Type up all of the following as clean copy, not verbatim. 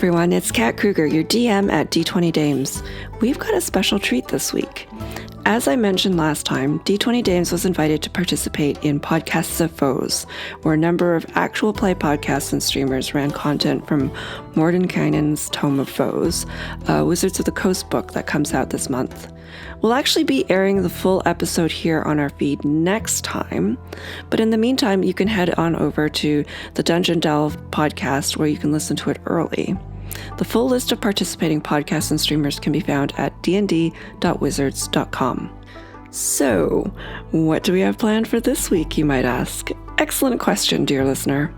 everyone, it's Kat Kruger, your DM at D20 Dames. We've got a special treat this week. As I mentioned last time, D20 Dames was invited to participate in Podcasts of Foes, where a number of actual play podcasts and streamers ran content from Mordenkainen's Tome of Foes, a Wizards of the Coast book that comes out this month. We'll actually be airing the full episode here on our feed next time, but in the meantime, you can head on over to the Dungeon Delve podcast where you can listen to it early. The full list of participating podcasts and streamers can be found at dnd.wizards.com. So, what do we have planned for this week, you might ask? Excellent question, dear listener.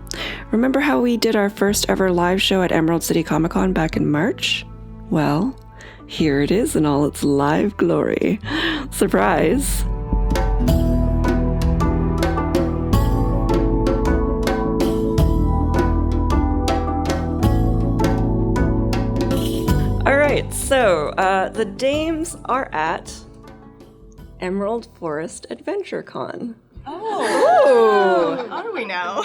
Remember how we did our first ever live show at Emerald City Comic Con back in March? Well, here it is in all its live glory. Surprise! Alright, so the Dames are at Emerald Forest Adventure Con. Oh, how do we know?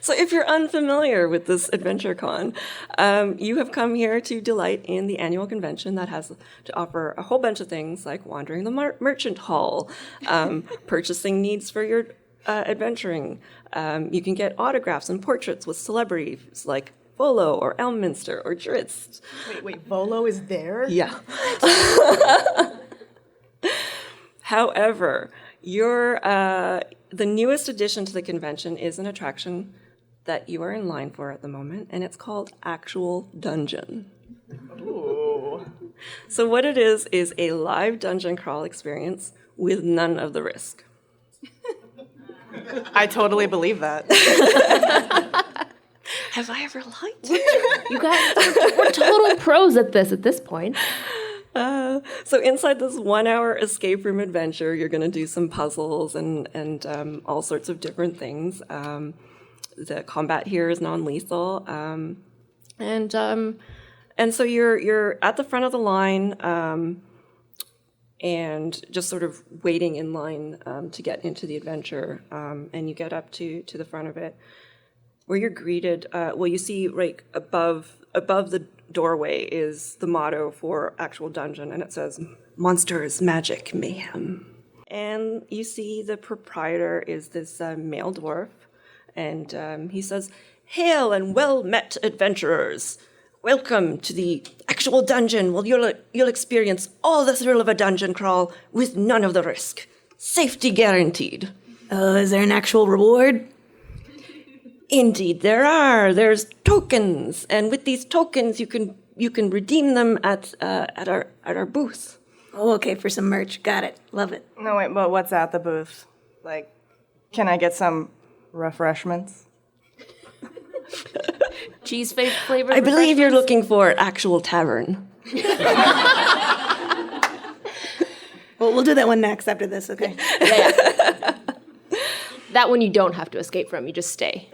So if you're unfamiliar with this Adventure Con, you have come here to delight in the annual convention that has to offer a whole bunch of things like wandering the merchant hall, purchasing needs for your adventuring. You can get autographs and portraits with celebrities like Volo or Elminster or Drizzt. Wait, Volo is there? Yeah. However, the newest addition to the convention is an attraction that you are in line for at the moment, and it's called Actual Dungeon. Ooh. So what it is a live dungeon crawl experience with none of the risk. I totally believe that. Have I ever lied? You guys, we're total pros at this point. So inside this 1 hour escape room adventure, you're going to do some puzzles and all sorts of different things. The combat here is non-lethal, and so you're at the front of the line and just sort of waiting in line to get into the adventure. And you get up to the front of it, where you're greeted. You see right above the doorway is the motto for Actual Dungeon, and it says, "Monsters, Magic, Mayhem." And you see the proprietor is this male dwarf, and he says, "Hail and well met, adventurers! Welcome to the Actual Dungeon. Well, you'll experience all the thrill of a dungeon crawl with none of the risk. Safety guaranteed." Is there an actual reward? Indeed, there are. There's tokens, and with these tokens, you can redeem them at our booth. Oh, okay, for some merch. Got it. Love it. No, wait, but what's at the booth? Like, can I get some refreshments? Cheese flavored. I believe you're looking for Actual Tavern. Well, we'll do that one next after this, okay? Yeah. That one you don't have to escape from. You just stay.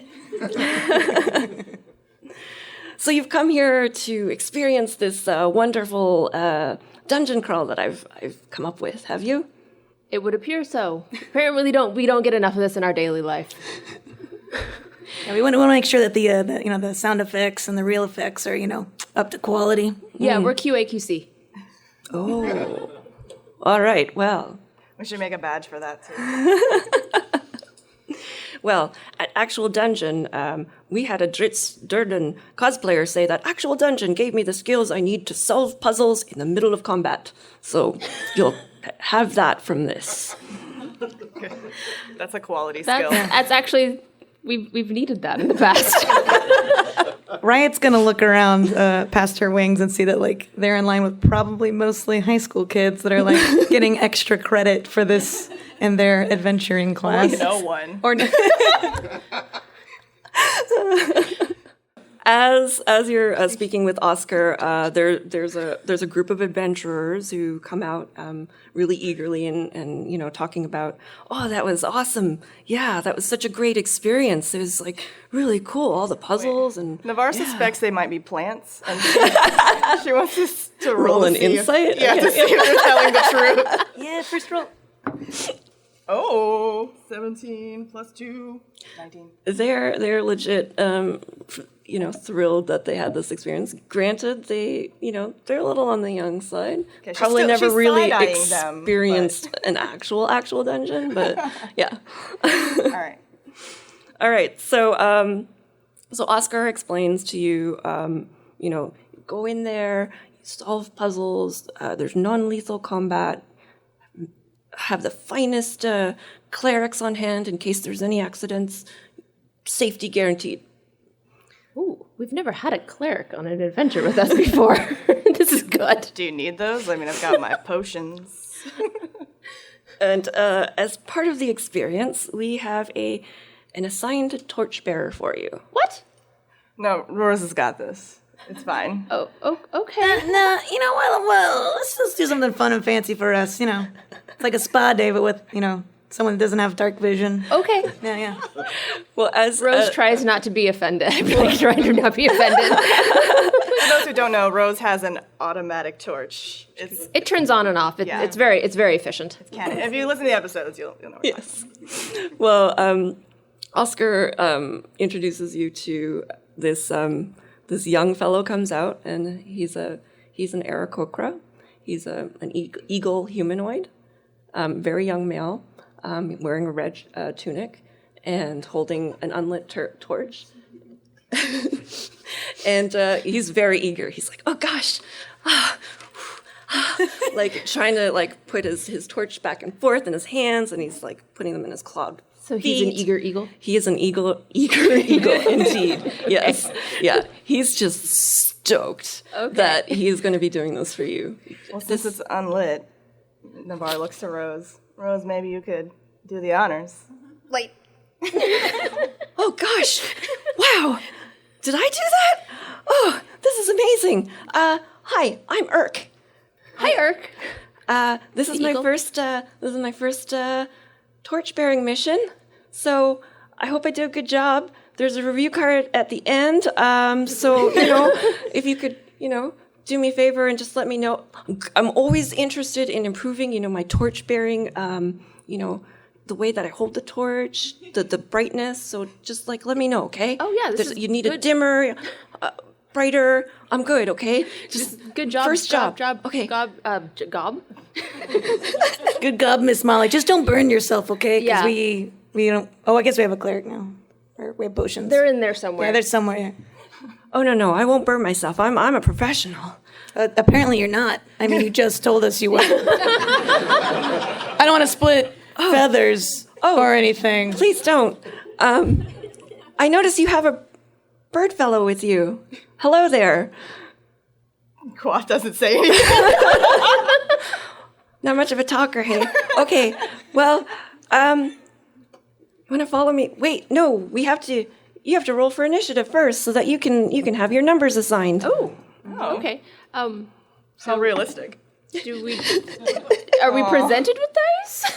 So you've come here to experience this wonderful dungeon crawl that I've come up with, have you? It would appear so. Apparently, we don't get enough of this in our daily life. Yeah, we want to make sure that the sound effects and the real effects are, up to quality. Yeah, we're QA/QC. Oh. All right, well. We should make a badge for that, too. Well, at Actual Dungeon, we had a Drizzt Durden cosplayer say that Actual Dungeon gave me the skills I need to solve puzzles in the middle of combat. So you'll have that from this. That's a quality skill. That's actually, we've needed that in the past. Riot's gonna look around past her wings and see that they're in line with probably mostly high school kids that are getting extra credit for this in their adventuring class. No one. Or no. As you're speaking with Oscar, there's a group of adventurers who come out really eagerly and talking about, "Oh, that was awesome! Yeah, that was such a great experience. It was really cool. All the puzzles and." Navarre suspects they might be plants, and she wants us to Roll an see insight? To see if they're telling the truth. Yeah, first roll. Oh, 17 plus 2, 19. They're legit, thrilled that they had this experience. Granted, they're a little on the young side. Okay, Probably never she's really side-eyeing them, experienced an actual dungeon, but yeah. All right. All right, so Oscar explains to you, go in there, solve puzzles. There's non-lethal combat. Have the finest clerics on hand in case there's any accidents. Safety guaranteed. Ooh, we've never had a cleric on an adventure with us before. This is good. Do you need those? I mean, I've got my potions. And as part of the experience, we have an assigned torchbearer for you. What? No, Rose has got this. It's fine. Oh, okay. Nah, well, let's just do something fun and fancy for us, It's like a spa day, but with, someone that doesn't have dark vision. Okay. Yeah. Well, as Rose tries not to be offended. I'm like trying to not be offended. For those who don't know, Rose has an automatic torch. It turns on and off. Yeah. It's very efficient. Canon. If you listen to the episodes, you'll know. yes. Well, Oscar introduces you to this young fellow comes out, and he's an Aarakocra. He's an eagle humanoid, very young male, wearing a red tunic and holding an unlit torch. And he's very eager. He's like, oh gosh, like trying to put his torch back and forth in his hands, and he's putting them in his clawed So he's an feet. eager eagle? He is an eager eagle indeed. Yes. Yeah. He's just stoked that he's going to be doing this for you. Well, since it's unlit, Navarre looks to Rose. Rose, maybe you could do the honors. Like, Oh gosh. Wow. Did I do that? Oh, this is amazing. Hi, I'm Urk. hi, Urk. This is The my eagle? first torch-bearing mission. So I hope I did a good job. There's a review card at the end. So, if you could, do me a favor and just let me know. I'm always interested in improving, my torch-bearing, the way that I hold the torch, the brightness. So just let me know, okay? Oh, yeah, this is you need a good. dimmer, brighter. I'm good, okay? Just Good job. First job. Okay. Okay. Gob. Good job, Miss Molly. Just don't burn yourself, okay? Because Yeah. we don't. Oh, I guess we have a cleric now. Or we have potions. They're in there somewhere. yeah, there's somewhere. Yeah. Oh no, I won't burn myself. I'm a professional. Apparently you're not. I mean, you just told us you were. I don't want to split feathers or anything. Please don't. I notice you have a bird fellow with you. Hello there. Quaff doesn't say anything. Not much of a talker, hey. Okay, well, you want to follow me? Wait, no, you have to roll for initiative first so that you can have your numbers assigned. Oh, okay. How realistic. Are we presented with dice?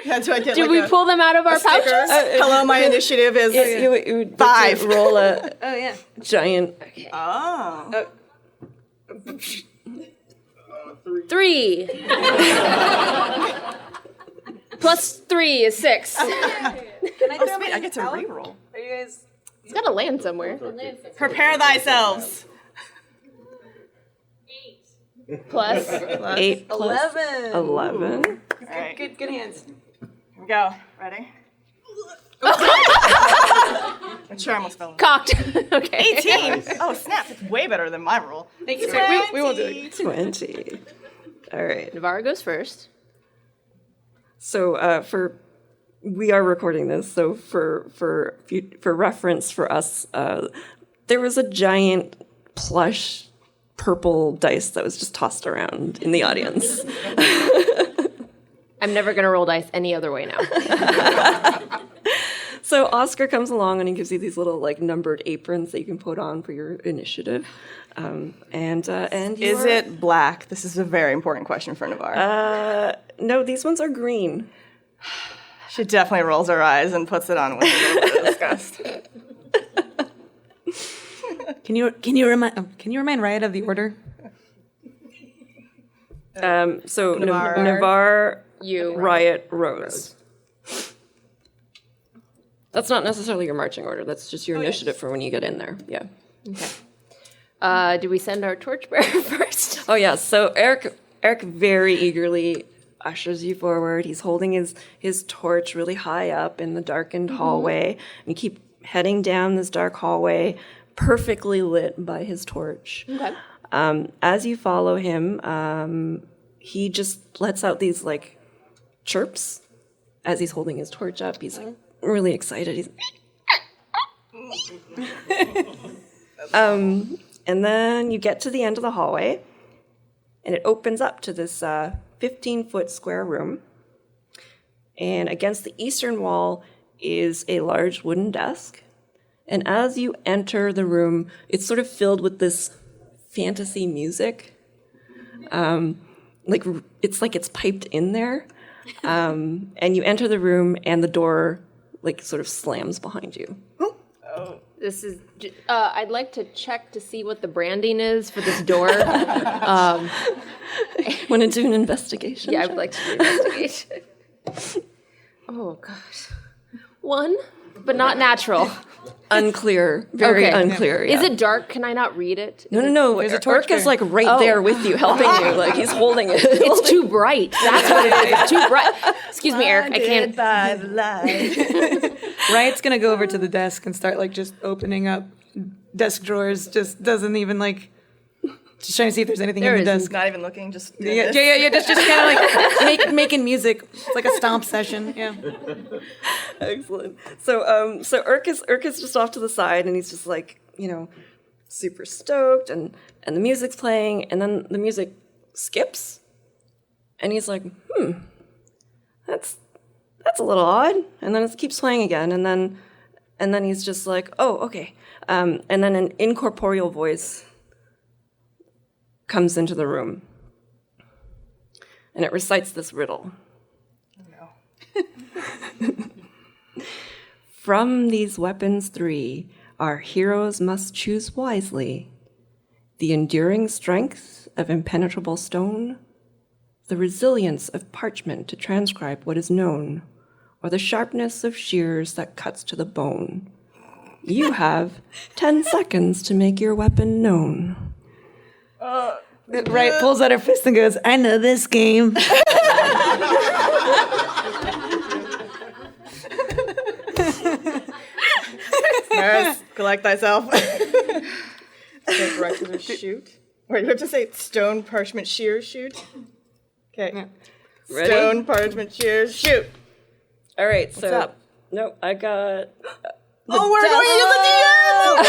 That's why I get Do we pull them out of our pouches? Hello, my initiative is You would 5. roll a Oh, yeah. giant. Oh. 3. Plus 3 is 6. Oh, sweet, I get to reroll. Are you guys? It's got to land somewhere. Prepare thyselves. Plus. 8 plus 11. All right, Good hands. here we go. Ready? My charm was fell. Cocked. Okay. 18. Oh, snap. It's way better than my roll. Thank you. We won't do it. 20. All right. Navarro goes first. So we are recording this. So for reference for us, there was a giant plush purple dice that was just tossed around in the audience. I'm never going to roll dice any other way now. So Oscar comes along and he gives you these little numbered aprons that you can put on for your initiative. And Is it black? This is a very important question for Navarre. No, these ones are green. She definitely rolls her eyes and puts it on with a little bit of disgust. Can you remind Riot of the order? So Navarre. Navarre You. Riot, Rose. That's not necessarily your marching order. That's just your initiative for when you get in there. Yeah. Okay. Do we send our torchbearer first? Oh yeah. So Eric very eagerly ushers you forward. He's holding his torch really high up in the darkened hallway. And you keep heading down this dark hallway, perfectly lit by his torch. Okay. As you follow him, he just lets out these like chirps as he's holding his torch up. He's like really excited. He's and then you get to the end of the hallway, and it opens up to this 15-foot square room. And against the eastern wall is a large wooden desk. And as you enter the room, it's sort of filled with this fantasy music. It's piped in there. And you enter the room, and the door sort of slams behind you. This is. I'd like to check to see what the branding is for this door. Want to do an investigation? Yeah, I would like to do an investigation. Oh gosh, 1, but not natural. Unclear, very unclear. Yeah. Is it dark? Can I not read it? No. Urk is right there with you, helping you. He's holding it. It's too bright. That's what it is. It's too bright. Excuse me, Eric. I can't. By the light. Riot's gonna go over to the desk and start just opening up desk drawers. Just doesn't even just trying to see if there's anything in the desk. Not even looking, just doing Yeah. this. Just kind of making music. It's like a stomp session. Yeah. Excellent. So Urk is just off to the side, and he's just super stoked, and the music's playing, and then the music skips, and he's like, that's a little odd, and then it keeps playing again, and then he's just like, oh, okay, and then an incorporeal voice comes into the room, and it recites this riddle. From these weapons 3, our heroes must choose wisely: the enduring strength of impenetrable stone, the resilience of parchment to transcribe what is known, or the sharpness of shears that cuts to the bone. You have 10 seconds to make your weapon known. Riot pulls out her fist and goes, I know this game. Maris, collect thyself. Okay, correct, shoot. Wait, you have to say stone, parchment, shears, shoot? Okay. Yeah. Ready? Stone, parchment, shears, shoot. All right, so... up? No, I got... We're going to use the DM!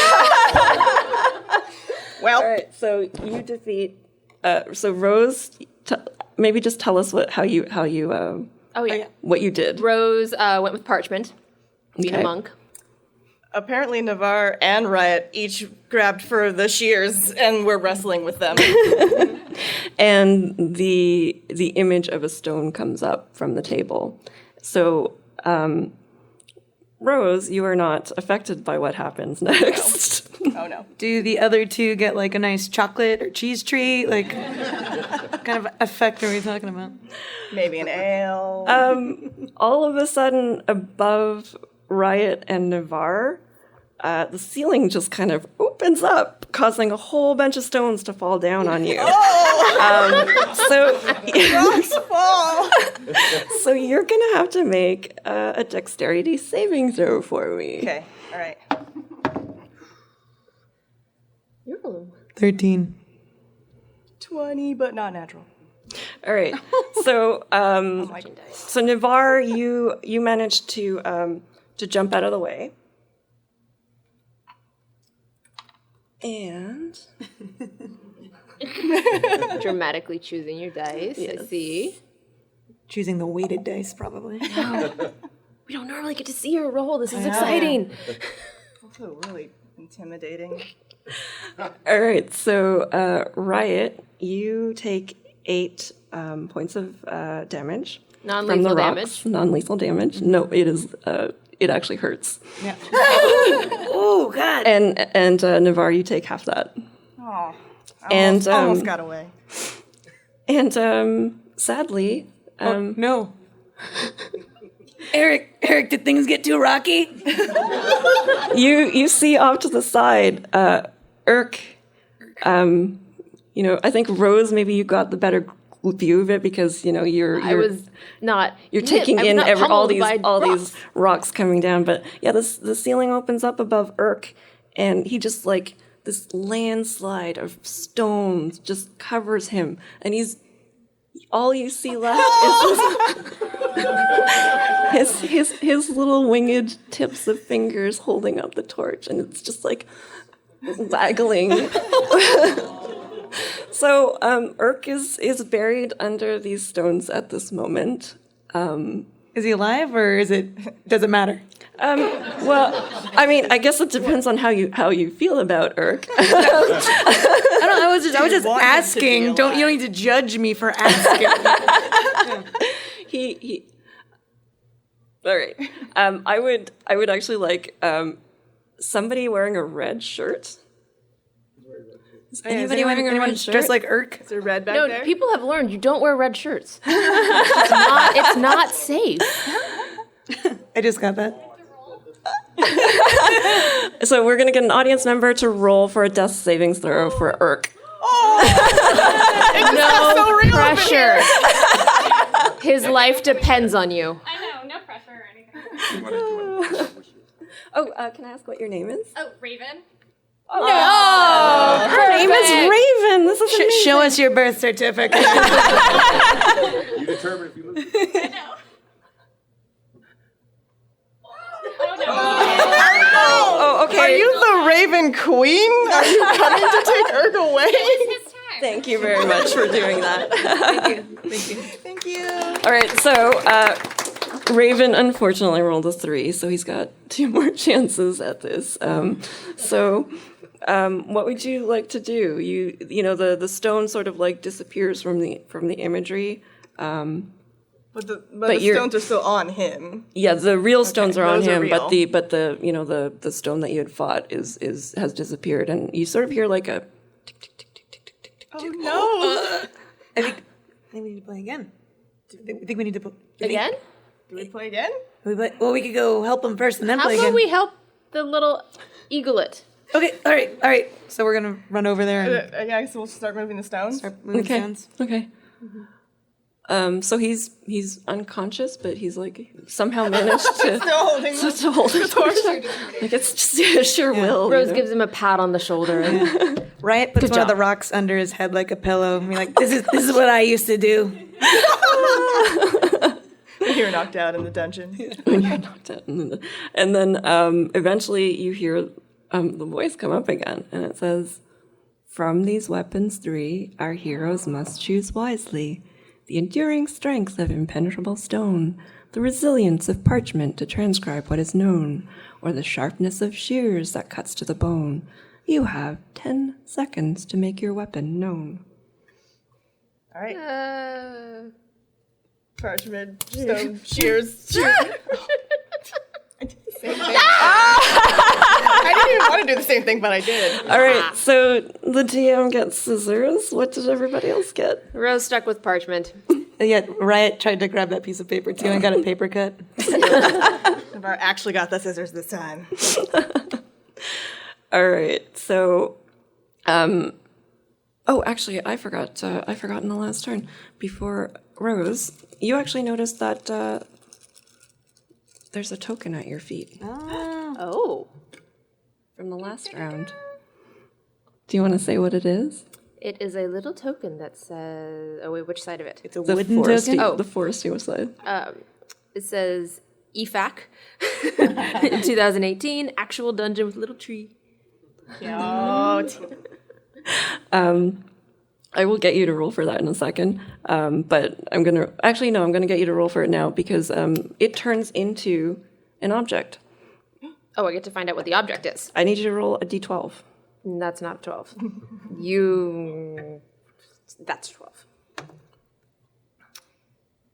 Well, All right, so you defeat... so Rose, maybe just tell us what you what you did. Rose went with parchment. Being Okay. a monk. apparently Navarre and Riot each grabbed for the shears and were wrestling with them. And the image of a stone comes up from the table. So, Rose, you are not affected by what happens next. Oh no. Do the other two get like a nice chocolate or cheese treat? Like, what kind of effect are we talking about? Maybe an ale. All of a sudden, above Riot and Navarre, the ceiling just kind of opens up, causing a whole bunch of stones to fall down on you. Rocks fall. So you're gonna have to make a dexterity saving throw for me. Okay, all right. 13. 20, but not natural. All right. So, so Navarre, you managed to jump out of the way, and Dramatically choosing your dice. I Yes. see. Choosing the weighted dice, probably. We don't normally get to see her roll. This is exciting. Also really intimidating. all right. So Riot, you take 8 points of damage from the Non-lethal rocks. damage. Non-lethal damage. No, it is. It actually hurts. Yeah. Oh God! And Navarre, you take half that. Oh, And almost got away. And sadly, No. Eric, did things get too rocky? You see off to the side, Urk. I think Rose, maybe you got the better view of it because you're taking in all these rocks coming down. But yeah, the ceiling opens up above Urk, and he just like this landslide of stones just covers him, and all you see left is his little winged tips of fingers holding up the torch, and it's just like waggling. So Urk is buried under these stones at this moment. Is he alive, or does it matter? Well, I mean, I guess it depends on how you feel about Urk. I was just asking. You don't need to judge me for asking. He. All right. I would actually like somebody wearing a red shirt. Is anybody wearing a red shirt? Dressed like Urk? Is there red back No, there? people have learned you don't wear red shirts. It's not safe. I just got that. So we're gonna get an audience member to roll for a death savings throw for Urk. No pressure. His life depends on you. I know, no pressure or anything. Can I ask what your name is? Oh, Raven. Her name is Raven. This is amazing. Show us your birth certificate. You determine if you lose. I know. Oh, okay. Are you the Raven Queen? Are you coming to take Urk away? It's his time. Thank you very much for doing that. Thank you. All right, so Raven unfortunately rolled a 3, so he's got 2 more chances at this. What would you like to do? The stone sort of like disappears from the imagery. But the stones are still on him. Yeah, the real stones are on those are him, but real. the stone that you had fought has disappeared, and you sort of hear like a tick tick tick tick tick tick tick. Oh no! I think we need to play again. I think we need to play Again? Do we play again? Well, we could go help him first and then How play about again. we help the little eaglet? Okay, all right. So we're gonna run over there and I guess we'll start moving the stones. start moving stones. Okay. So he's unconscious, but he's like somehow managed to holding to hold the torch. Like it's just sheer will. Rose gives him a pat on the shoulder. Riot puts one of the rocks under his head like a pillow. And be like, this is what I used to do. You're knocked out in the dungeon. When you're knocked out, and then eventually you hear the voice come up again, and it says, "From these weapons 3, our heroes must choose wisely. The enduring strength of impenetrable stone, the resilience of parchment to transcribe what is known, or the sharpness of shears that cuts to the bone. You have 10 seconds to make your weapon known." All right. Parchment, stone, shears, shoot. I did the same thing. I didn't even want to do the same thing, but I did. All right, so the DM gets scissors. What did everybody else get? Rose stuck with parchment. And yet Riot tried to grab that piece of paper too and got a paper cut. I've actually got the scissors this time. All right, so, actually, I forgot in the last turn. Before Rose, you actually noticed that there's a token at your feet Oh. from the last round. Do you want to say what it is? It is a little token that says... Oh, wait, which side of it? It's a The wooden foresty, token. the foresty side. It says EFAC in 2018, actual dungeon with little tree. I will get you to roll for that in a second, but I'm gonna get you to roll for it now because it turns into an object. Oh, I get to find out what the object is. I need you to roll a d12. That's not 12. That's 12.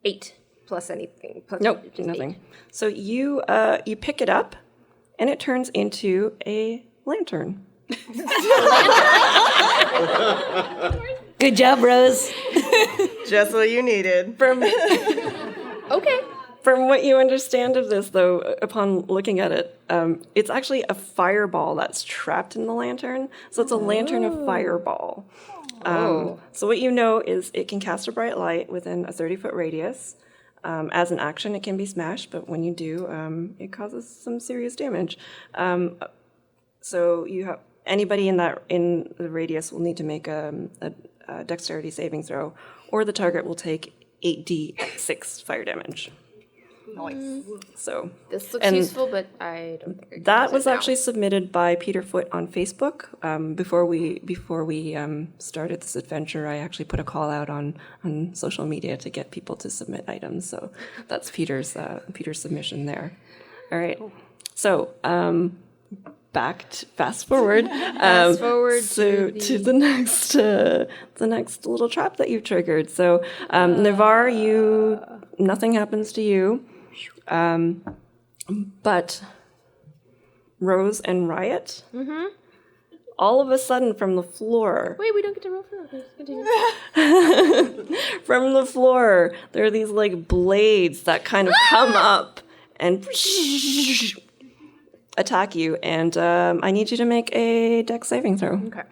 8 plus anything. Plus Nope, just nothing. 8. So you pick it up, and it turns into a lantern. Good job, Rose. Just what you needed. Okay. From what you understand of this, though, upon looking at it, it's actually a fireball that's trapped in the lantern. So it's a lantern of fireball. So what you know is it can cast a bright light within a 30-foot radius. As an action, it can be smashed, but when you do, it causes some serious damage. So you have anybody in the radius will need to make a dexterity saving throw, or the target will take 8d6 fire damage. Nice. So This looks and useful, but I don't think I can that use was it now. actually submitted by Peter Foote on Facebook. Before we started this adventure, I actually put a call out on social media to get people to submit items. So that's Peter's submission there. All right. So fast forward. Fast forward to the next little trap that you triggered. So Navarre, nothing happens to you. But Rose and Riot, all of a sudden from the floor, Wait, we don't get to roll for that. Continue. from the floor, there are these like blades that kind of come up and attack you. And I need you to make a dex saving throw. Okay.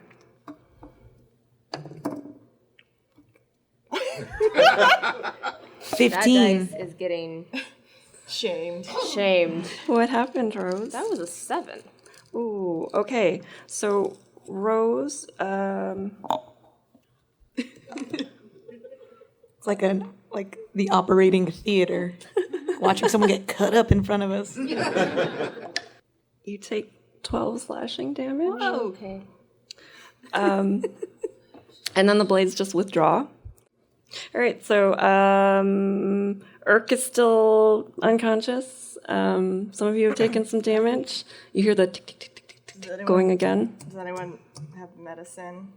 That 15. dice is getting Shamed. shamed. What happened, Rose? That was a 7. Ooh, okay. So Rose, It's like the operating theater, watching someone get cut up in front of us. you take 12 slashing damage. Okay. And then the blades just withdraw. All right, so Urk is still unconscious. Some of you have taken some damage. You hear the tick, tick, tick, tick, tick, tick going again. Does anyone have medicine?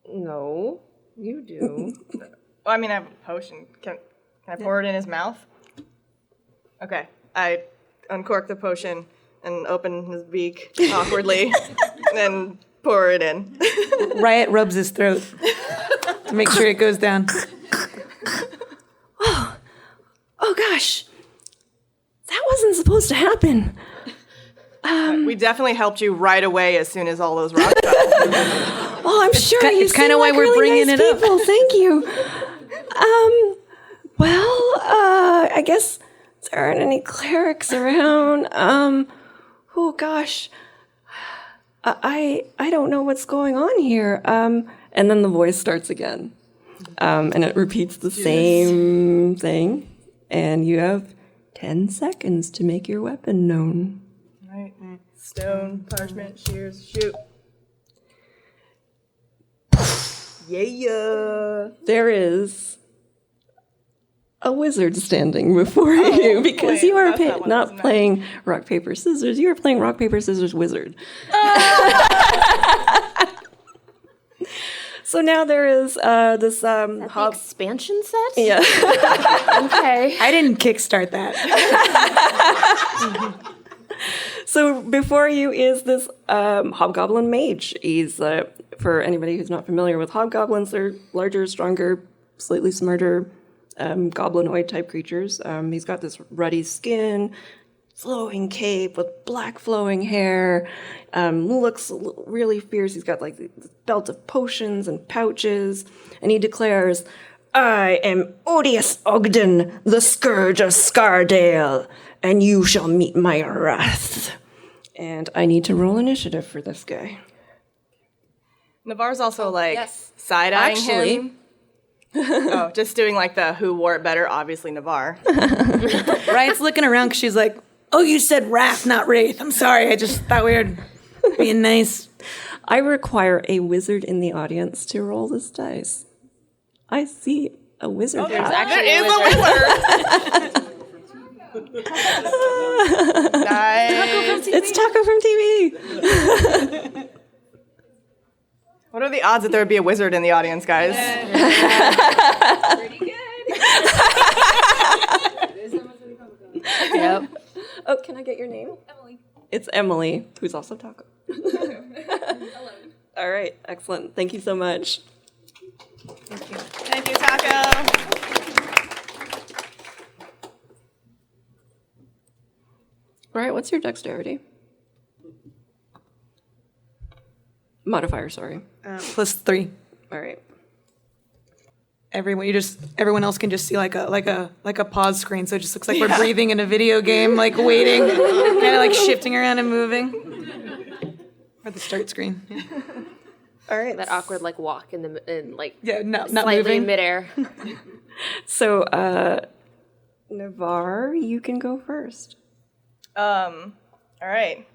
No, you do. Well, I mean, I have a potion. Can I pour it in his mouth? Okay. I uncork the potion and open his beak awkwardly, and pour it in. Riot rubs his throat to make sure it goes down. Oh gosh, that wasn't supposed to happen. We definitely helped you right away as soon as all those rocks fell. Oh, I'm sure you it's kinda seem why like we're really bringing nice it up. people. Thank you. I guess there aren't any clerics around. Oh gosh, I don't know what's going on here. And then the voice starts again, and it repeats the same thing. And you have 10 seconds to make your weapon known. Right. Stone, parchment, shears, shoot. Yeah. There is a wizard standing before you because wait, you are that's not what not was playing rock, paper, scissors. You are playing rock, paper, scissors, wizard. So now there is this The expansion set? yeah. Okay. I didn't kickstart that. So before you is this hobgoblin mage. He's for anybody who's not familiar with hobgoblins, they're larger, stronger, slightly smarter goblinoid type creatures. He's got this ruddy skin, flowing cape with black flowing hair, looks really fierce. He's got like this belt of potions and pouches, and he declares, "I am Odious Ogden, the Scourge of Scardale, and you shall meet my wrath." And I need to roll initiative for this guy. Navarre's also like yes. side-eyeing Actually- him. Oh, just doing like the who wore it better, obviously Navarre. Riot's looking around because she's like, "Oh, you said wrath, not wraith. I'm sorry. I just thought we were being nice." I require a wizard in the audience to roll this dice. I see a wizard. There's hat. actually There is a wizard. Nice. It's Taco from TV. What are the odds that there would be a wizard in the audience, guys? Pretty good. Yep. Oh, can I get your name? Emily. It's Emily, who's also Taco. 11. All right, excellent. Thank you so much. Can I Taco. All right, what's your dexterity? Modifier, sorry. +3. All right. Everyone else can just see like a pause screen, so it just looks like we're breathing in a video game, like waiting, kind of like shifting around and moving. Or the start screen. Yeah. All right. That awkward like walk in like Not slightly moving. in midair. So, Navarre, you can go first. All right.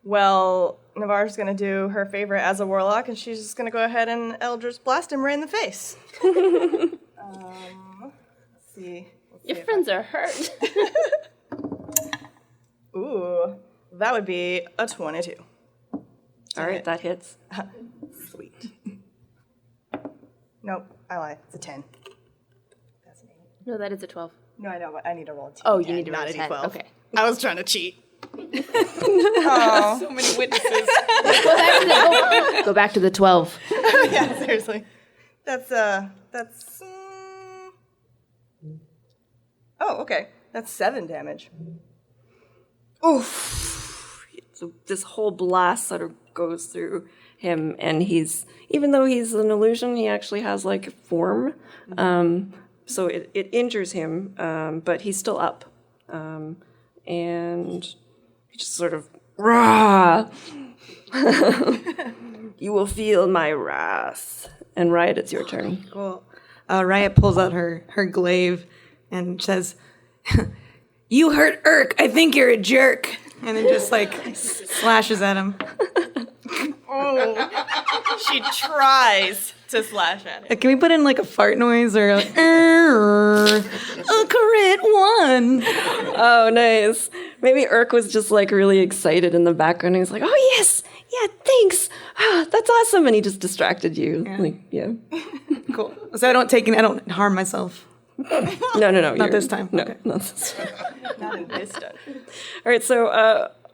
Well, Navarre's gonna do her favorite as a warlock, and she's just gonna go ahead and Eldritch Blast him right in the face. Let's see. Your friends are hurt. Ooh, that would be a 22. All right, that hits. Sweet. Nope, I lied. It's a 10. That's an 8. No, that is a 12. No, I know, but I need to roll a 2. Oh, you need to roll not a 10. 12. Okay. I was trying to cheat. So many witnesses. Go back to the 12. Yeah, seriously. That's. Oh, okay. That's 7 damage. Oof. So this whole blast sort of goes through him, and even though he's an illusion, he actually has like form. So it injures him, but he's still up. And he just sort of, rah! You will feel my wrath. And Riot, it's your turn. Cool. Riot pulls out her glaive and says, "You hurt Urk. I think you're a jerk." And then just like slashes at him. Oh, she tries to slash at it. Can we put in like a fart noise or like, a crit 1? Oh, nice. Maybe Urk was just like really excited in the background. He's like, "Oh, yes. Yeah, thanks. Ah, that's awesome." And he just distracted you. Yeah. Cool. So I don't harm myself. No. Not this time. No, Okay. not this time. Not in this dungeon. All right, so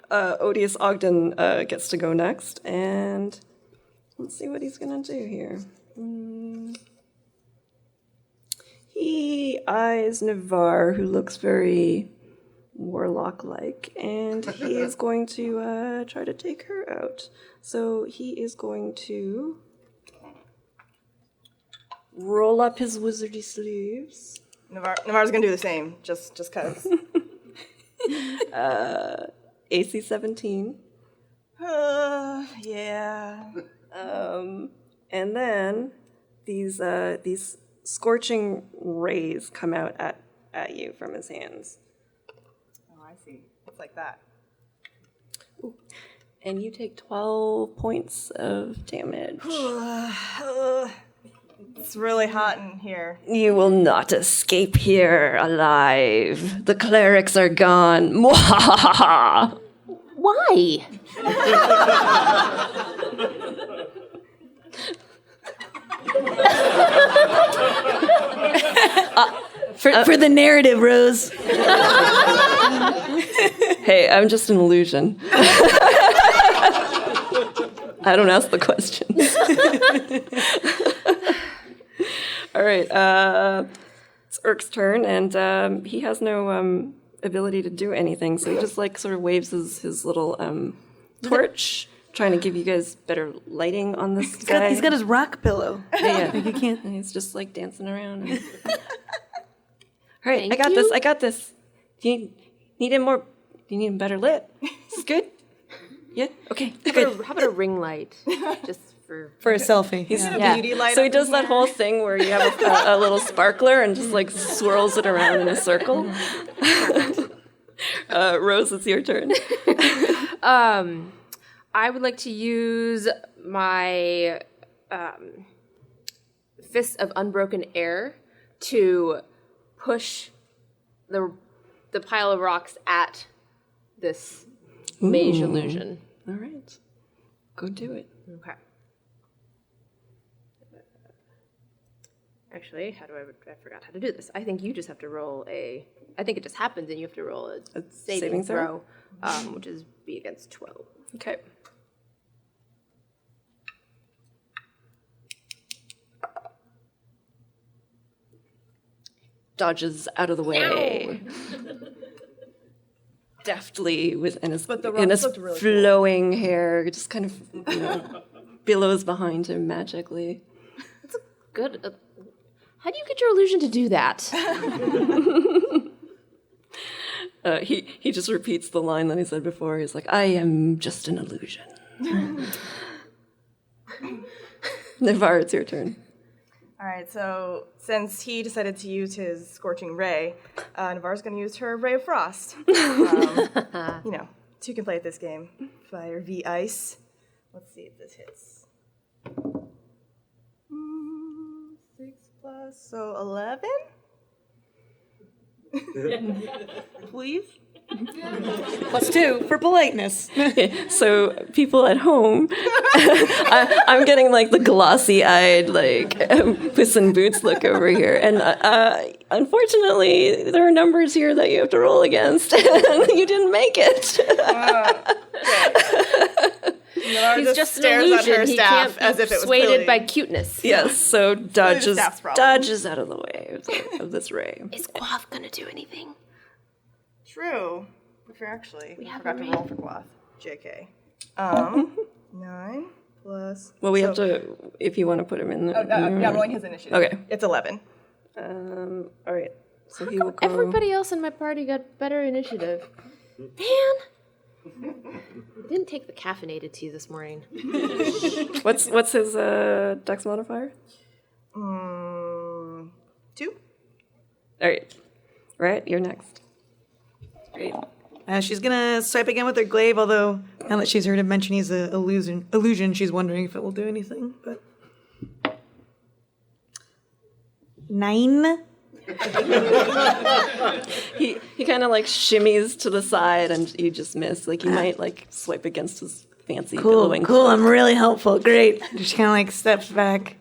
Odious Ogden gets to go next, and let's see what he's gonna do here. He eyes Navarre, who looks very warlock-like, and he is going to try to take her out. So he is going to roll up his wizardy sleeves. Navarre's gonna do the same, just cause. AC 17. Yeah. And then these scorching rays come out at you from his hands. Oh, I see. It's like that. And you take 12 points of damage. It's really hot in here. You will not escape here alive. The clerics are gone. Mwahaha! Why? For the narrative, Rose. Hey, I'm just an illusion. I don't ask the questions. All right, it's Urk's turn, and he has no ability to do anything, so he just like sort of waves his little torch, trying to give you guys better lighting on this guy. He's got his rock pillow. Yeah. Like you can't. And he's just like dancing around. And... All right, Thank I got this. Do you need him more? Do you need him better lit? Is this good? Yeah? Okay, good. How about a ring light? Just for For a selfie. Yeah. Beauty light. So he up does in that here. whole thing where you have a little sparkler and just like swirls it around in a circle. Rose, it's your turn. I would like to use my Fist of Unbroken Air to push the pile of rocks at this mage illusion. All right. Go do it. Okay. Actually, I forgot how to do this. I think you just have to roll I think it just happens and you have to roll a saving throw, which is B against 12. Okay. dodges out of the way. Deftly in his rocks looked really flowing hair, just kind of billows behind him magically. Good. How do you get your illusion to do that? He just repeats the line that he said before. He's like, I am just an illusion. Navarre, it's your turn. All right, so since he decided to use his Scorching Ray, Navarre's going to use her Ray of Frost. Two can play at this game. Fire v Ice. Let's see if this hits. 6 plus, so 11? Please? +2 for politeness. So people at home, I'm getting like the glossy-eyed, like Puss in Boots look over here, and unfortunately, there are numbers here that you have to roll against, and you didn't make it. Navarre He's just an stares at her illusion. He staff can't as be if it was persuaded Billy. by cuteness. Yes, so dodges staff's problem. out of the way of this ray. Is Quaff gonna do anything? True. If you're actually, we have forgot a to ray. roll for Guath. JK. 9 plus. Well, we have to, if you want to put him in the... Yeah, rolling his initiative. Okay. It's 11. All right. So he will go... Everybody else in my party got better initiative. Man! Didn't take the caffeinated tea this morning. What's his dex modifier? 2? All right. Right, you're next. Great. She's gonna swipe again with her glaive, although now that she's heard him mention he's an illusion, she's wondering if it will do anything. But 9. He kind of like shimmies to the side and you just miss. Like you might like swipe against his fancy billowing. Cool. I'm really helpful. Great. She kind of like steps back.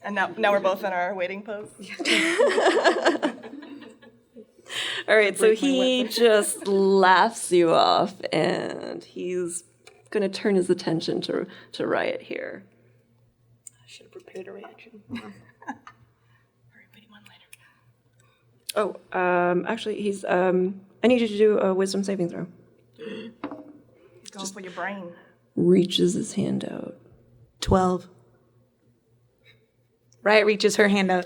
And now we're both in our waiting pose. All right, so he just laughs you off and he's going to turn his attention to Riot here. I should have prepared a reaction. Oh, actually, he's. I need you to do a wisdom saving throw. He's going for your brain. Reaches his hand out. 12. Riot reaches her hand out.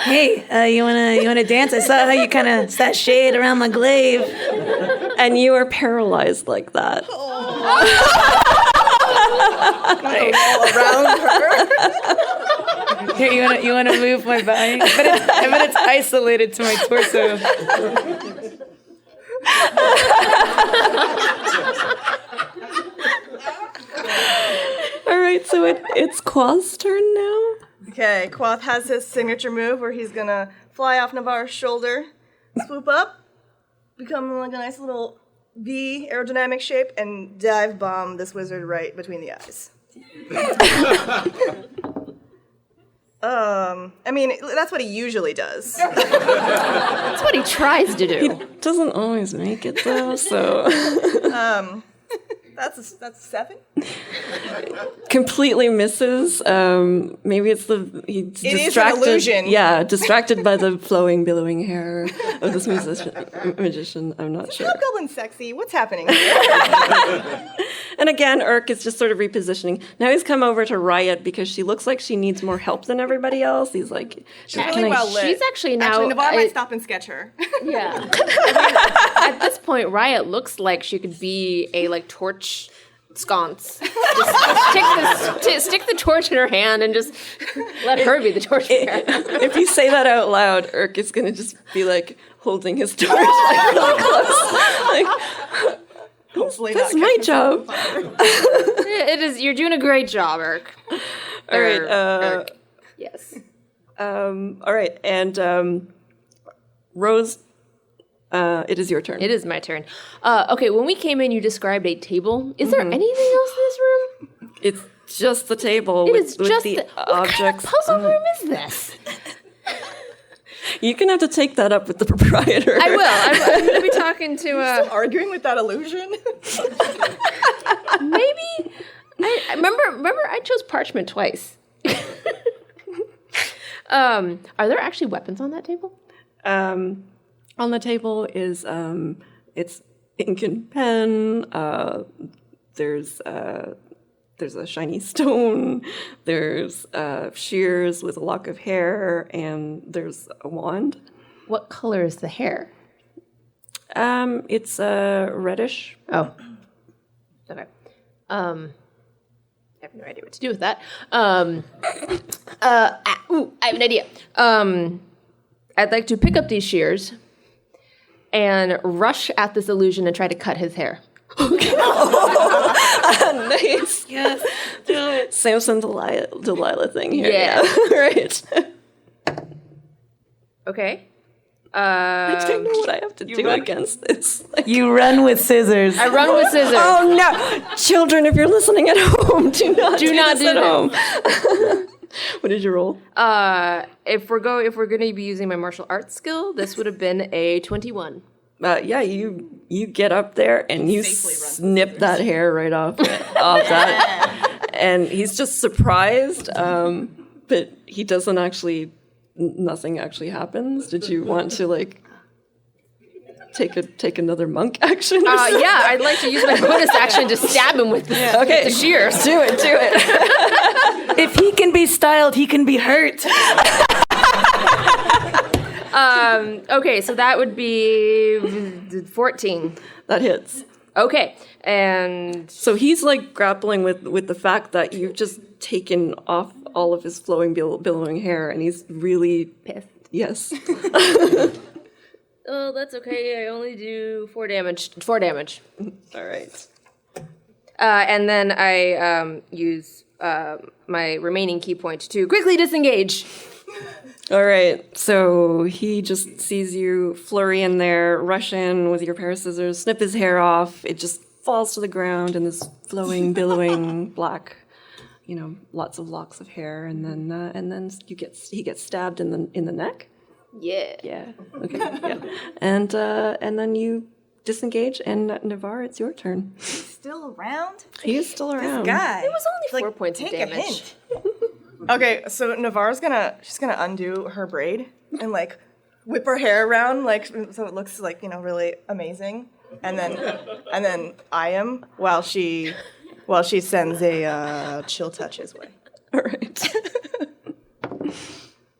Hey, you wanna dance? I saw how you kind of sashayed around my glaive. And you are paralyzed like that. Around her. Here, you wanna move my body? I bet it's isolated to my torso. All right, so it's Qua's turn now. Okay, Quath has his signature move where he's gonna fly off Navarre's shoulder, swoop up, become like a nice little V aerodynamic shape, and dive bomb this wizard right between the eyes. I mean, that's what he usually does. That's what he tries to do. Doesn't always make it though, so That's 7. completely misses. Maybe it's he's It is an distracted. illusion. Yeah, distracted by the flowing, billowing hair of this magician. I'm not sure. Hobgoblin sexy. What's happening here? And again, Urk is just sort of repositioning. Now he's come over to Riot because she looks like she needs more help than everybody else. He's like, She's really well lit. She's actually now. Actually, Navarre might stop and sketch her. Yeah. I mean, at this point, Riot looks like she could be a like torch sconce. Just stick the torch in her hand and just let her be the torch bearer. if you say that out loud, Urk is gonna just be like holding his torch like really close. Like, Hopefully that's not my catch job. It is. You're doing a great job, Urk. All right. Urk. Yes. All right, and Rose, it is your turn. It is my turn. Okay, when we came in, you described a table. Is there anything else in this room? It's just the table It with, is with just the what objects. kind of puzzle on it. room is this? You can have to take that up with the proprietor. I will. I'm going to be talking to. arguing with that illusion. Maybe. Remember, I chose parchment twice. Are there actually weapons on that table? On the table is it's ink and pen. There's a shiny stone. There's shears with a lock of hair, and there's a wand. What color is the hair? It's reddish. Oh. Okay. I have no idea what to do with that. I have an idea. I'd like to pick up these shears and rush at this illusion and try to cut his hair. Nice. Yes. Samson Delilah thing here. Yeah. Right. Okay. I don't know what I have to do against this. Like, You run with scissors. I run with scissors. oh no, children! If you're listening at home, do not do not this do at this. home. What did you roll? If we're going to be using my martial arts skill, this would have been a 21. Yeah, you get up there and you snip that hair right off that, and he's just surprised, but he doesn't actually. Nothing actually happens. Did you want to like take another monk action? Or something? Yeah, I'd like to use my bonus action to stab him with the shears. Do it. If he can be styled, he can be hurt. Okay, so that would be 14. That hits. Okay, and So he's like grappling with the fact that you've just taken off all of his flowing, billowing hair, and he's really pissed. yes. Oh, that's okay. I only do 4 damage. 4 damage. All right. And then I use my remaining key point to quickly disengage. All right. So he just sees you flurry in there, rush in with your pair of scissors, snip his hair off. It just falls to the ground in this flowing, billowing black. Lots of locks of hair, and then he gets stabbed in the neck. Yeah. Yeah. Okay. Yeah. And then you disengage, and Navarre, it's your turn. Still around? He's still around. Guy. It was only 4 points of take damage. a hint. Okay, so Navarre's gonna undo her braid and like whip her hair around like so it looks like really amazing, and then eye him while she sends a chill touch his way. All right.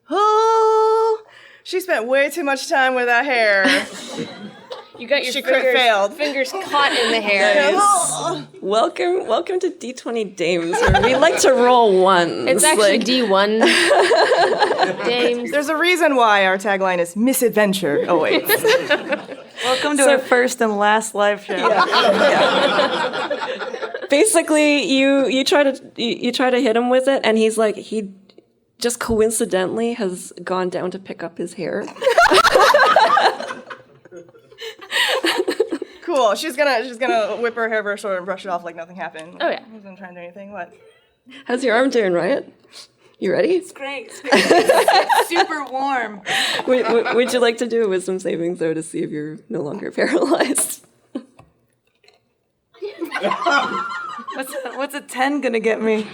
Oh, she spent way too much time with that hair. You got your She crit failed. fingers caught in the hair. Welcome to D20 Dames, where we like to roll ones. It's actually D1. Dames. There's a reason why our tagline is Misadventure Awaits. Welcome to our first and last live show. Basically, you try to hit him with it, and he's like he just coincidentally has gone down to pick up his hair. Cool. She's gonna whip her hair over her shoulder and brush it off like nothing happened. Oh, yeah. I wasn't trying to do anything. What? How's your arm doing, Riot? You ready? Great. It's super warm. Would you like to do a wisdom saving throw to see if you're no longer paralyzed? What's a 10 gonna get me?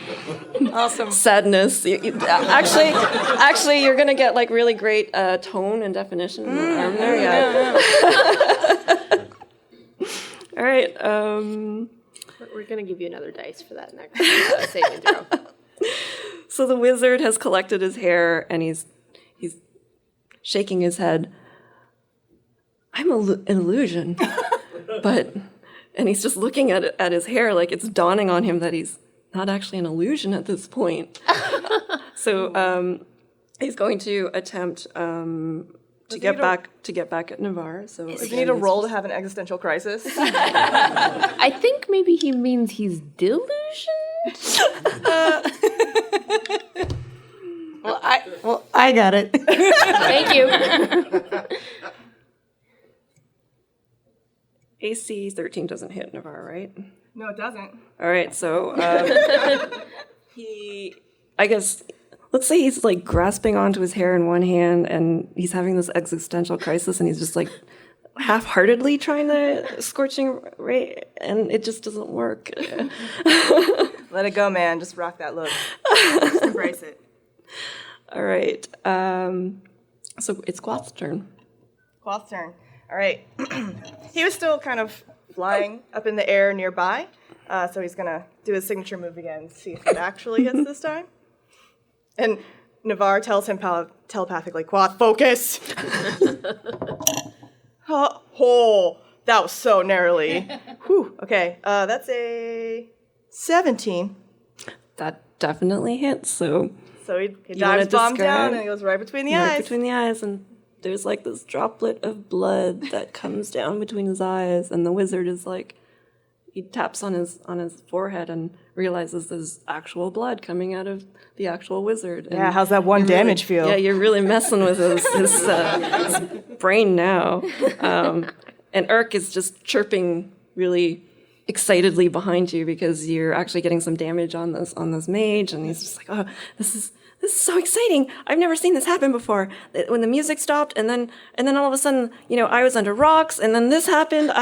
Awesome. Sadness. Actually, you're gonna get like really great tone and definition in the arm there. Yeah. All right. We're going to give you another dice for that next saving throw. So the wizard has collected his hair, and he's shaking his head. I'm an illusion, and he's just looking at his hair like it's dawning on him that he's not actually an illusion at this point. So he's going to attempt to get back at Navarre. So Does he need a roll to have an existential crisis? I think maybe he means he's delusioned. Well, I got it. Thank you. AC 13 doesn't hit Navarre, right? No, it doesn't. All right, so I guess, let's say he's like grasping onto his hair in one hand, and he's having this existential crisis, and he's just like half-heartedly trying to scorching ray, and it just doesn't work. Let it go, man. Just rock that look. Just embrace it. All right. So it's Quath's turn. Quath's turn. All right. He was still kind of flying up in the air nearby, so he's gonna do his signature move again, see if it actually hits this time. And Navarre tells him telepathically, "Quath, focus." Oh, that was so narrowly. Whew. Okay, that's a 17. That definitely hits. So he wanna dives bomb describe- down and it goes right between the right eyes. between the eyes, and there's like this droplet of blood that comes down between his eyes, and the wizard is like, he taps on his forehead and realizes there's actual blood coming out of the actual wizard. And Yeah, how's that one damage feel? Yeah, you're really messing with his brain now. And Urk is just chirping really excitedly behind you because you're actually getting some damage on this mage, and he's just like, "Oh, this is so exciting! I've never seen this happen before." When the music stopped, and then all of a sudden, I was under rocks, and then this happened.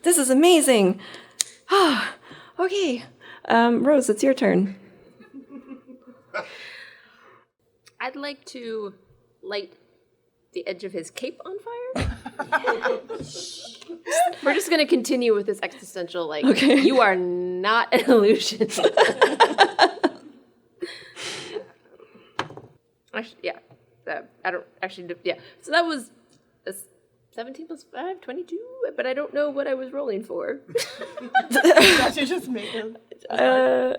This is amazing. Ah, okay. Rose, it's your turn. I'd like to light the edge of his cape on fire. We're just going to continue with this existential, Okay. You are not an illusion. Actually, yeah. I don't actually, yeah. So that was a 17 plus 5, 22, but I don't know what I was rolling for. You just make him. Yeah,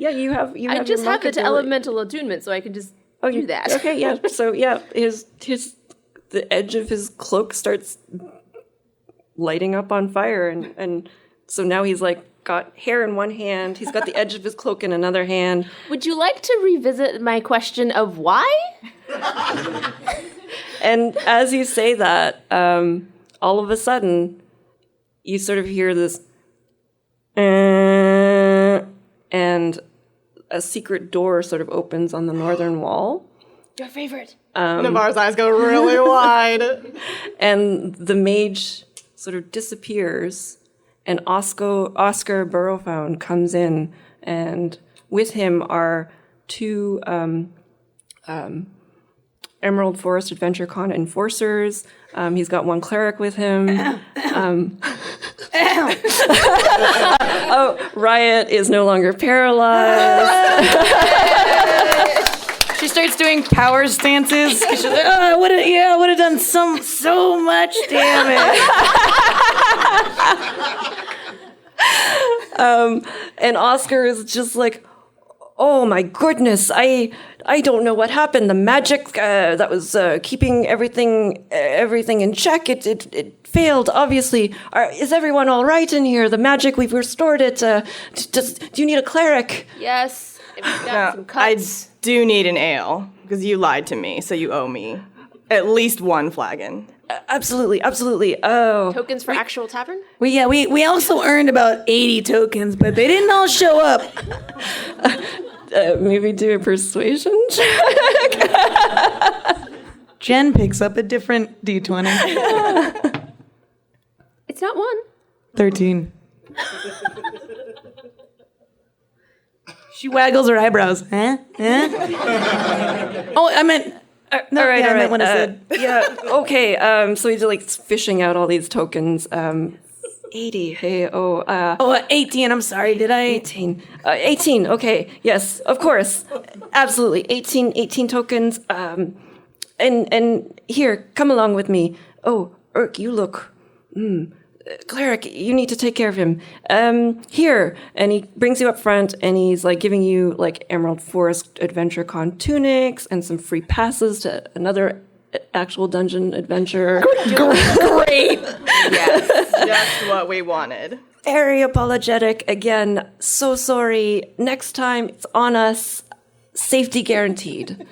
you have. I just your have monk the ability. elemental attunement, so I can just do that. Okay, yeah. So yeah, the edge of his cloak starts lighting up on fire, and so now he's like got hair in one hand, he's got the edge of his cloak in another hand. Would you like to revisit my question of why? And as you say that, all of a sudden, you sort of hear this, and a secret door sort of opens on the northern wall. Your favorite. Navarre's eyes go really wide. And the mage sort of disappears, and Oscar Burrowfound comes in, and with him are two Emerald Forest Adventure Con enforcers. He's got one cleric with him. Riot is no longer paralyzed. She starts doing power stances. She's like, I would have done so much damage. And Oscar is just like, oh my goodness, I don't know what happened. The magic that was keeping everything in check, it failed, obviously. Is everyone all right in here? The magic, we've restored it. Do you need a cleric? Yes. If you've got some I cuts. do need an ale, because you lied to me, so you owe me at least one flagon. Absolutely. Oh. Tokens for actual tavern? We also earned about 80 tokens, but they didn't all show up. Maybe do a persuasion check. Jen picks up a different D20. It's not one. 13. She waggles her eyebrows. Huh? Oh, I meant... no, all right. I meant when I said... Yeah, okay. So he's like fishing out all these tokens. 80, hey, 18, I'm sorry, did I... 18. 18, okay, yes, of course. Absolutely, 18 tokens. And here, come along with me. Oh, Urk, you look... Cleric, you need to take care of him. Here. And he brings you up front, and he's like giving you like Emerald Forest Adventure Con tunics and some free passes to another actual dungeon adventure. Great! Yes, just what we wanted. Very apologetic. Again, so sorry. Next time, it's on us. Safety guaranteed.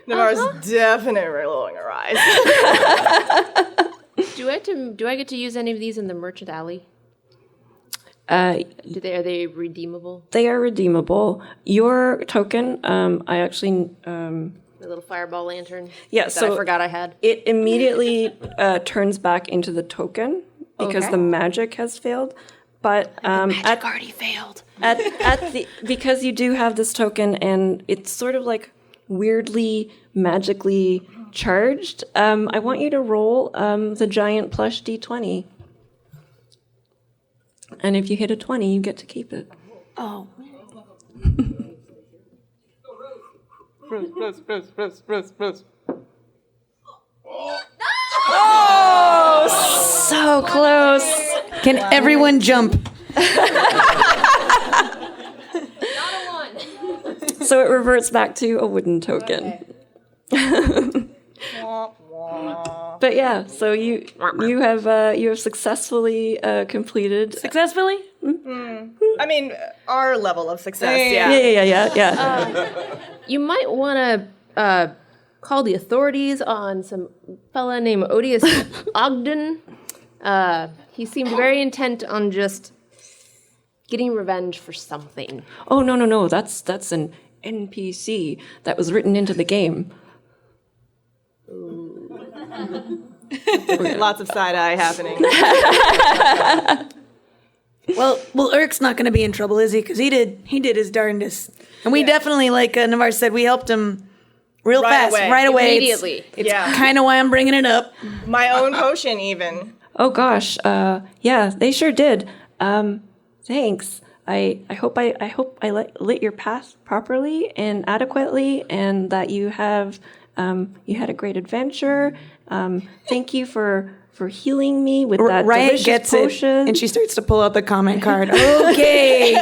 Navarre's definitely rolling her eyes. Do I get to use any of these in the merchant alley? Are they redeemable? They are redeemable. Your token, I actually... The little fireball lantern. Yeah, that so I forgot I had. It immediately turns back into the token because Okay. the magic has failed. But Magic already failed. because you do have this token and it's sort of like weirdly magically charged, I want you to roll the giant plush d20. And if you hit a 20, you get to keep it. Oh. Rose. So close. Can everyone jump? So it reverts back to a wooden token. But yeah, so you have successfully completed. Successfully? I mean, our level of success, Yeah. You might want to call the authorities on some fella named Odious Ogden. He seemed very intent on just getting revenge for something. Oh no, that's an NPC that was written into the game. Lots of side eye happening. Well, Urk's not going to be in trouble, is he? Because he did his darndest. And we definitely, like Navarre said, we helped him real Right fast, away. right away. Immediately. It's Yeah. kind of why I'm bringing it up. My own potion, even. Oh gosh, yeah, they sure did. Thanks. I hope I lit your path properly and adequately, and that you had a great adventure. Thank you for healing me with that Riot delicious gets potion. it, and she starts to pull out the comment card. Okay,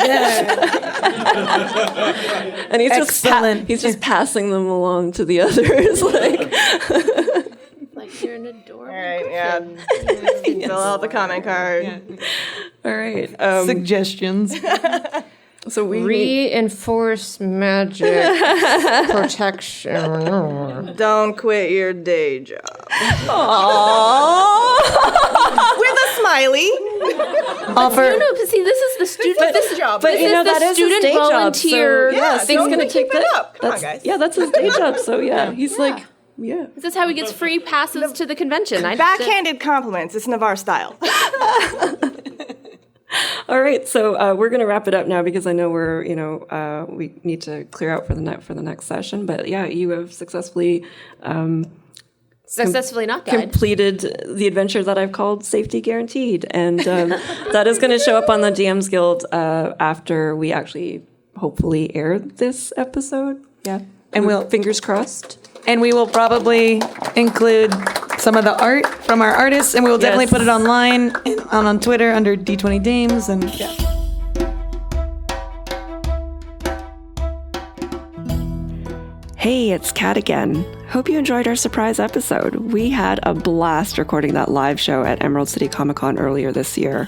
And he's Excellent. he's just passing them along to the others. Like, Like you're an adorable All right, yeah. Fill out the comment card. all right. suggestions. So we Reinforce magic protection. Don't quit your day job. With a smiley. Offer. No, but see, this is the student. This job. But this you know is the that is his student day job. volunteer. So, yeah, so he's we gonna can take keep it that. up. Come on, guys. Yeah, that's his day job. So yeah, he's like, yeah. This is how he gets free passes to the convention. Backhanded compliments. It's Navarre style. All right, so we're going to wrap it up now because I know we need to clear out for the next session. But yeah, you have successfully Successfully not died. completed the adventure that I've called Safety Guaranteed, and that is going to show up on the DMs Guild after we actually hopefully air this episode. Yeah, And we'll fingers crossed. And we will probably include some of the art from our artists, and we will definitely Yes. put it online and on Twitter under D20 Dames. And yeah. Hey, it's Kat again. Hope you enjoyed our surprise episode. We had a blast recording that live show at Emerald City Comic Con earlier this year.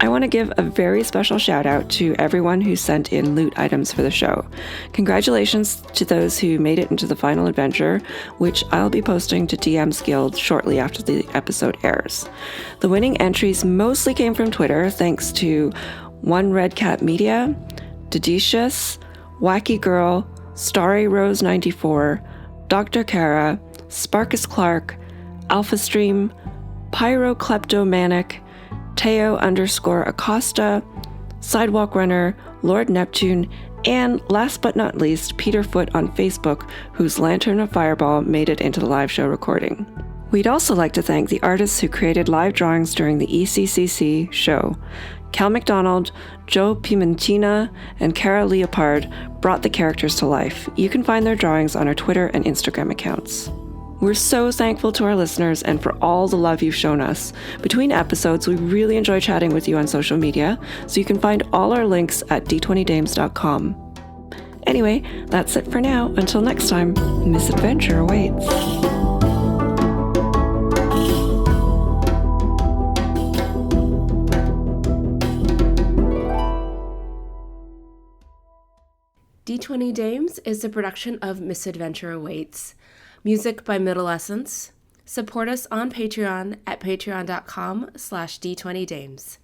I want to give a very special shout out to everyone who sent in loot items for the show. Congratulations to those who made it into the final adventure, which I'll be posting to DM's Guild shortly after the episode airs. The winning entries mostly came from Twitter, thanks to One Red Cat Media, Dedicious, Wacky Girl, Starry Rose 94, Dr. Kara, Sparkus Clark, Alpha Stream, Pyro Kleptomanic, Teo_Acosta, Sidewalk Runner, Lord Neptune, and last but not least, Peter Foot on Facebook, whose Lantern of Fireball made it into the live show recording. We'd also like to thank the artists who created live drawings during the ECCC show. Kel McDonald, Joe Pimienta, and Kara Leopard brought the characters to life. You can find their drawings on our Twitter and Instagram accounts. We're so thankful to our listeners and for all the love you've shown us. Between episodes, we really enjoy chatting with you on social media, so you can find all our links at d20dames.com. Anyway, that's it for now. Until next time, Misadventure awaits. D20 Dames is a production of Misadventure Awaits. Music by Middle Essence. Support us on Patreon at patreon.com/D20Dames.